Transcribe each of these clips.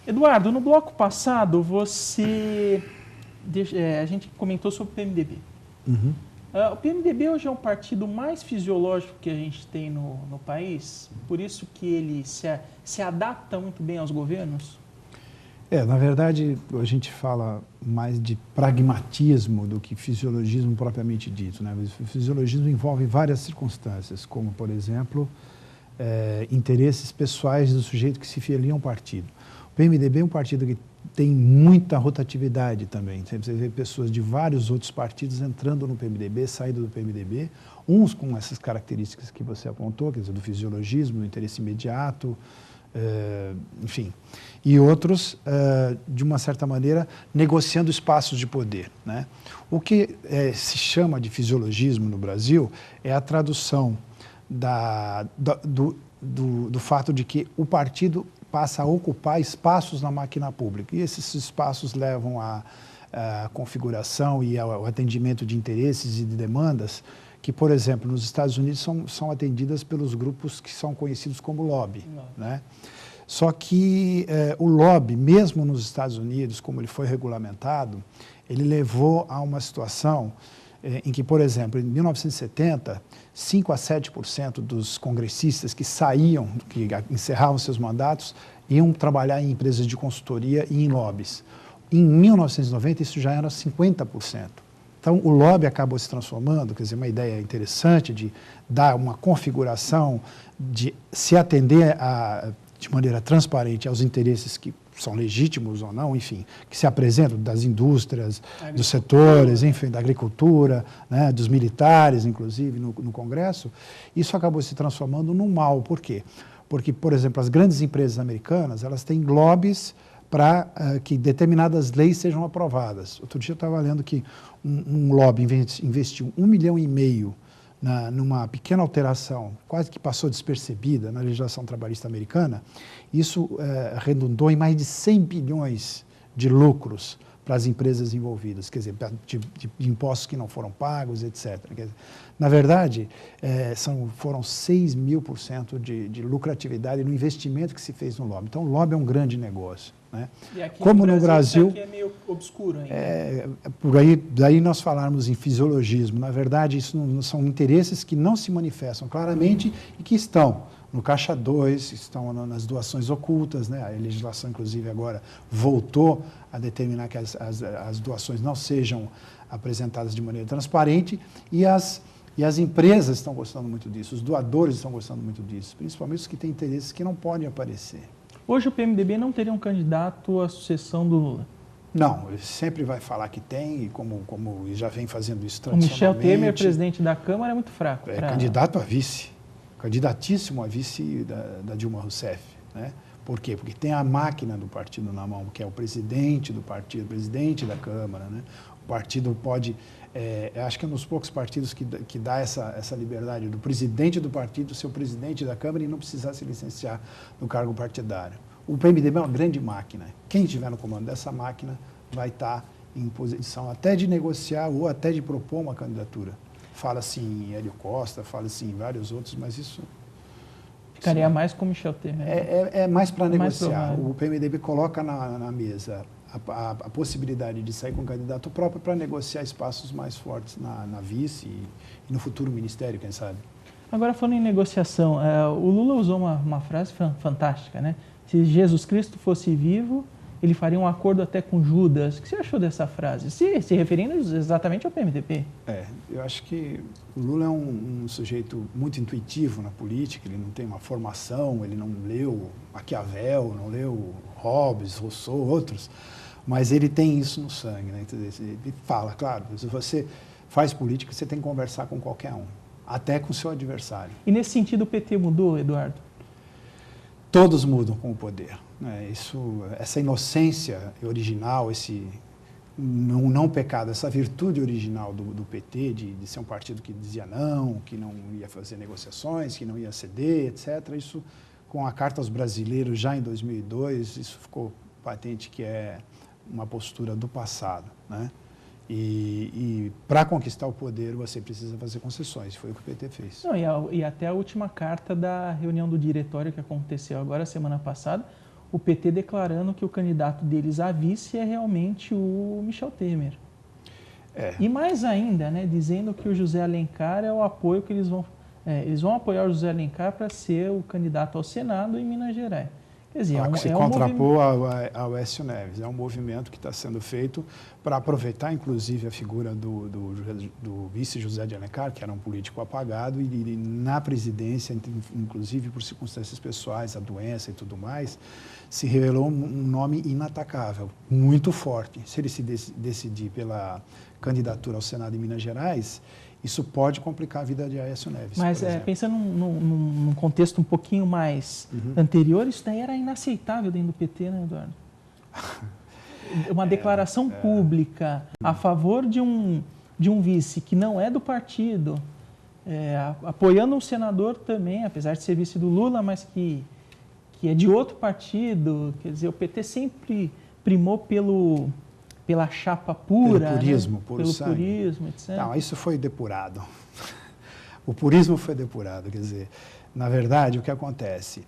Eduardo, no bloco passado, a gente comentou sobre o PMDB. Uhum. O PMDB hoje é o partido mais fisiológico que a gente tem no país, por isso que ele se adapta muito bem aos governos? Na verdade, a gente fala mais de pragmatismo do que fisiologismo propriamente dito, né? O fisiologismo envolve várias circunstâncias, como, por exemplo, interesses pessoais do sujeito que se filia a um partido. O PMDB é um partido que tem muita rotatividade também. Você vê pessoas de vários outros partidos entrando no PMDB, saindo do PMDB, uns com essas características que você apontou, quer dizer, do fisiologismo, do interesse imediato, enfim. E outros, de uma certa maneira, negociando espaços de poder, né? O que se chama de fisiologismo no Brasil é a tradução do fato de que o partido passa a ocupar espaços na máquina pública. E esses espaços levam à configuração e ao atendimento de interesses e de demandas que, por exemplo, nos Estados Unidos são atendidas pelos grupos que são conhecidos como lobby, né? Só que o lobby, mesmo nos Estados Unidos, como ele foi regulamentado, ele levou a uma situação em que, por exemplo, em 1970, 5 a 7% dos congressistas que saíam, que encerravam seus mandatos, iam trabalhar em empresas de consultoria e em lobbies. Em 1990, isso já era 50%. Então, o lobby acabou se transformando, quer dizer, uma ideia interessante de dar uma configuração, de se atender de maneira transparente aos interesses que são legítimos ou não, enfim, que se apresentam das indústrias, dos setores, enfim, da agricultura, né, dos militares, inclusive, no Congresso, isso acabou se transformando num mal. Por quê? Porque, por exemplo, as grandes empresas americanas, elas têm lobbies para que determinadas leis sejam aprovadas. Outro dia eu estava lendo que um lobby investiu 1,5 milhão numa pequena alteração, quase que passou despercebida na legislação trabalhista americana. Isso redundou em mais de 100 bilhões de lucros para as empresas envolvidas, quer dizer, de impostos que não foram pagos, etc. Quer dizer, na verdade, foram 6.000% de lucratividade no investimento que se fez no lobby. Então, o lobby é um grande negócio, né? E aqui como no Brasil, isso aqui é meio obscuro ainda. Por aí, daí nós falarmos em fisiologismo. Na verdade, isso não são interesses que não se manifestam claramente e que estão no Caixa 2, estão nas doações ocultas, né? A legislação, inclusive, agora voltou a determinar que as doações não sejam apresentadas de maneira transparente e as empresas estão gostando muito disso, os doadores estão gostando muito disso, principalmente os que têm interesses que não podem aparecer. Hoje o PMDB não teria um candidato à sucessão do Lula? Não, ele sempre vai falar que tem, e como já vem fazendo isso tradicionalmente. O Michel Temer, presidente da Câmara, é muito fraco. Candidato a vice, candidatíssimo a vice da Dilma Rousseff, né? Por quê? Porque tem a máquina do partido na mão, que é o presidente do partido, o presidente da Câmara, né? O partido pode, acho que é um dos poucos partidos que dá essa liberdade do presidente do partido ser o presidente da Câmara e não precisar se licenciar no cargo partidário. O PMDB é uma grande máquina. Quem estiver no comando dessa máquina vai estar em posição até de negociar ou até de propor uma candidatura. Fala-se em Hélio Costa, fala-se em vários outros, mas isso... Ficaria mais com Michel Temer. É mais para negociar. O PMDB coloca na mesa a possibilidade de sair com um candidato próprio para negociar espaços mais fortes na vice e no futuro ministério, quem sabe. Agora, falando em negociação, o Lula usou uma frase fantástica, né? Se Jesus Cristo fosse vivo, ele faria um acordo até com Judas. O que você achou dessa frase? Se referindo exatamente ao PMDB. Eu acho que o Lula é um sujeito muito intuitivo na política, ele não tem uma formação, ele não leu Maquiavel, não leu Hobbes, Rousseau, outros, mas ele tem isso no sangue, né? Ele fala, claro, se você faz política, você tem que conversar com qualquer um, até com o seu adversário. E nesse sentido o PT mudou, Eduardo? Todos mudam com o poder, né? Essa inocência original, esse não pecado, essa virtude original do PT de ser um partido que dizia não, que não ia fazer negociações, que não ia ceder, etc. Isso, com a Carta aos Brasileiros, já em 2002, isso ficou patente que é uma postura do passado, né? E para conquistar o poder, você precisa fazer concessões. Foi o que o PT fez. Não, e até a última carta da reunião do diretório que aconteceu agora, semana passada, o PT declarando que o candidato deles a vice é realmente o Michel Temer. E mais ainda, né, dizendo que o José Alencar é o apoio que eles vão apoiar o José Alencar para ser o candidato ao Senado em Minas Gerais. Quer dizer, se contrapor ao Aécio Neves. É um movimento que está sendo feito para aproveitar, inclusive, a figura do vice José de Alencar, que era um político apagado, e na presidência, inclusive por circunstâncias pessoais, a doença e tudo mais, se revelou um nome inatacável, muito forte. Se ele se decidir pela candidatura ao Senado em Minas Gerais, isso pode complicar a vida de Aécio Neves. Mas pensando num contexto um pouquinho mais anterior, isso daí era inaceitável dentro do PT, né, Eduardo? Uma declaração pública a favor de um vice que não é do partido, apoiando um senador também, apesar de ser vice do Lula, mas que é de outro partido. Quer dizer, o PT sempre primou pela chapa pura, pelo purismo, né? Pelo purismo, etc. Não, isso foi depurado. O purismo foi depurado, quer dizer, na verdade, o que acontece?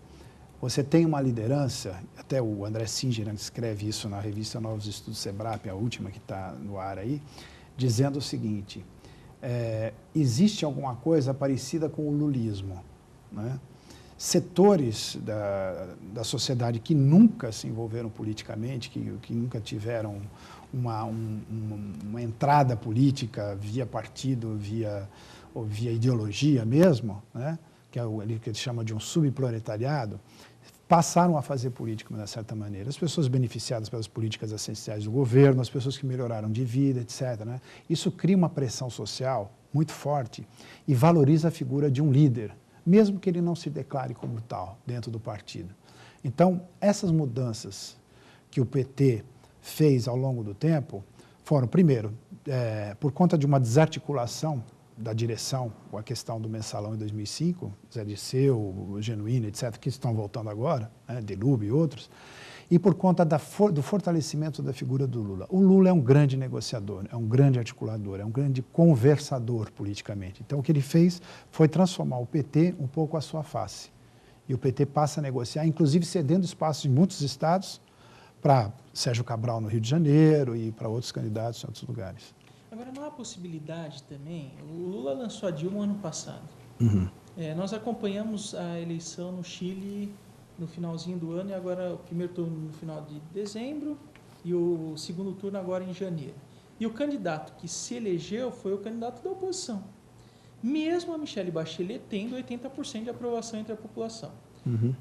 Você tem uma liderança, até o André Singer escreve isso na revista Novos Estudos Sebrap, a última que está no ar aí, dizendo o seguinte, existe alguma coisa parecida com o lulismo, né? Setores da sociedade que nunca se envolveram politicamente, que nunca tiveram uma entrada política via partido, via ideologia mesmo, né? Que é o que ele chama de um subproletariado, passaram a fazer política de uma certa maneira. As pessoas beneficiadas pelas políticas essenciais do governo, as pessoas que melhoraram de vida, etc., né? Isso cria uma pressão social muito forte e valoriza a figura de um líder, mesmo que ele não se declare como tal dentro do partido. Então, essas mudanças que o PT fez ao longo do tempo foram, primeiro, por conta de uma desarticulação da direção, a questão do mensalão em 2005, Zé Dirceu, o Genuíno, etc., que estão voltando agora, né, Delúbio e outros, e por conta do fortalecimento da figura do Lula. O Lula é um grande negociador, é um grande articulador, é um grande conversador politicamente. Então, o que ele fez foi transformar o PT um pouco à sua face. E o PT passa a negociar, inclusive cedendo espaço em muitos estados para Sérgio Cabral no Rio de Janeiro e para outros candidatos em outros lugares. Agora, não há possibilidade também, o Lula lançou a Dilma ano passado. Nós acompanhamos a eleição no Chile no finalzinho do ano, e agora o primeiro turno no final de dezembro e o segundo turno agora em janeiro. E o candidato que se elegeu foi o candidato da oposição. Mesmo a Michelle Bachelet tendo 80% de aprovação entre a população.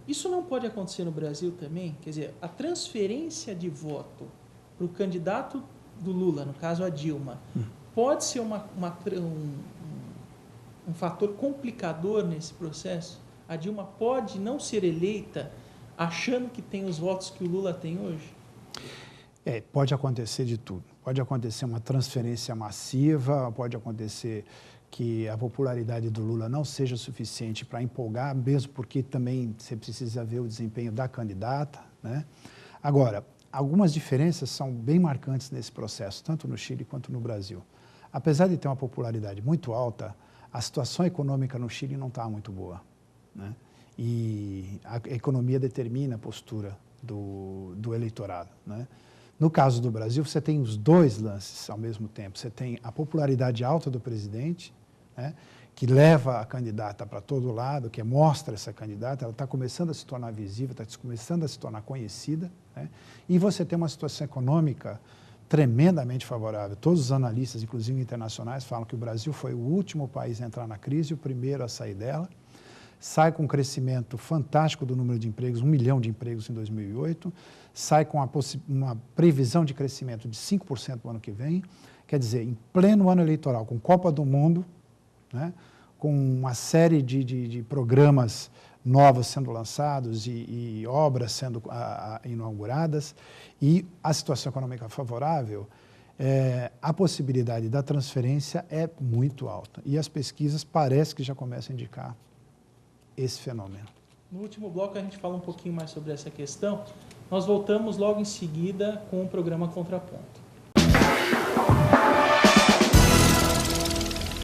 Isso não pode acontecer no Brasil também? Quer dizer, a transferência de voto para o candidato do Lula, no caso a Dilma, pode ser um fator complicador nesse processo? A Dilma pode não ser eleita achando que tem os votos que o Lula tem hoje? Pode acontecer de tudo. Pode acontecer uma transferência massiva, pode acontecer que a popularidade do Lula não seja suficiente para empolgar, mesmo porque também você precisa ver o desempenho da candidata, né? Agora, algumas diferenças são bem marcantes nesse processo, tanto no Chile quanto no Brasil. Apesar de ter uma popularidade muito alta, a situação econômica no Chile não está muito boa, né? E a economia determina a postura do eleitorado, né? No caso do Brasil, você tem os dois lances ao mesmo tempo. Você tem a popularidade alta do presidente, né, que leva a candidata para todo lado, que mostra essa candidata, ela está começando a se tornar visível, está começando a se tornar conhecida, né? E você tem uma situação econômica tremendamente favorável. Todos os analistas, inclusive internacionais, falam que o Brasil foi o último país a entrar na crise e o primeiro a sair dela. Sai com um crescimento fantástico do número de empregos, 1 milhão de empregos em 2008, sai com uma previsão de crescimento de 5% no ano que vem, quer dizer, em pleno ano eleitoral, com Copa do Mundo, né, com uma série de programas novos sendo lançados e obras sendo inauguradas, e a situação econômica favorável, a possibilidade da transferência é muito alta. E as pesquisas parecem que já começam a indicar esse fenômeno. No último bloco a gente fala um pouquinho mais sobre essa questão. Nós voltamos logo em seguida com o programa Contraponto.